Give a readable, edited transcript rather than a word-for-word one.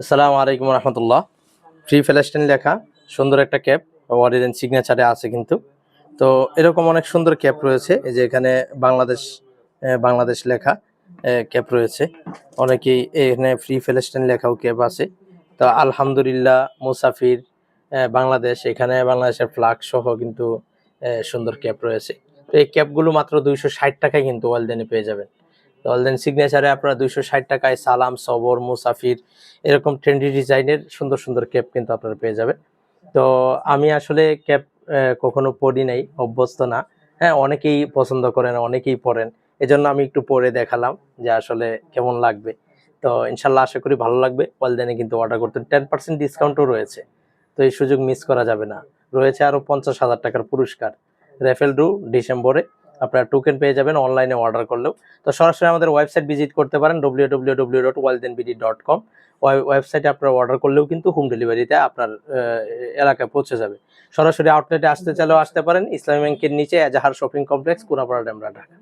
আসসালামু আলাইকুম রহমতুল্লাহ। ফ্রি ফ্যালেস্টাইন লেখা সুন্দর একটা ক্যাপ অরিজিন সিগনেচারে আছে কিন্তু। তো এরকম অনেক সুন্দর ক্যাপ রয়েছে, এই যে এখানে বাংলাদেশ বাংলাদেশ লেখা ক্যাপ রয়েছে। অনেকেই এখানে ফ্রি ফ্যালেস্টাইন লেখাও ক্যাপ আছে। তো আলহামদুলিল্লাহ মুসাফির বাংলাদেশ, এখানে বাংলাদেশের ফ্ল্যাগ সহ কিন্তু সুন্দর ক্যাপ রয়েছে। তো এই ক্যাপগুলো মাত্র 260 টাকায় কিন্তু ওয়ালদেনে পেয়ে যাবেন। অলদেন সিগনেচারে আপনারা 260 টাকায় সালাম, সবর, মুসাফির এরকম ট্রেন্ডি ডিজাইনের সুন্দর সুন্দর ক্যাপ কিন্তু আপনারা পেয়ে যাবেন। তো আমি আসলে ক্যাপ কখনো পরি নাই, অভ্যস্ত না। হ্যাঁ, অনেকেই পছন্দ করেন, অনেকেই পরেন। এজন্য আমি একটু পরে দেখালাম যে আসলে কেমন লাগবে। তো ইনশাল্লাহ আশা করি ভালো লাগবে। ওয়ালদেনে কিন্তু অর্ডার করতে 10% ডিসকাউন্টও রয়েছে। তো এই সুযোগ মিস করা যাবে না। রয়েছে আরো 50,000 টাকার পুরস্কার। রেফেল ডু ডিসেম্বরে আপনারা টোকেন পেয়ে যাবেন অনলাইনে অর্ডার করলেও। তো সরাসরি আমাদের ওয়েবসাইট ভিজিট করতে পারেন www.waldenbd.com। ওয়েবসাইটে আপনারা অর্ডার করলেও কিন্তু হোম ডেলিভারিতে আপনার এলাকায় পৌঁছে যাবে। সরাসরি আউটলেটে আসতে চাইলেও আসতে পারেন। ইসলামী ব্যাংকের নিচে এজাহার শপিং কমপ্লেক্স, কোনাপাড়া, ডেমরা, ঢাকা।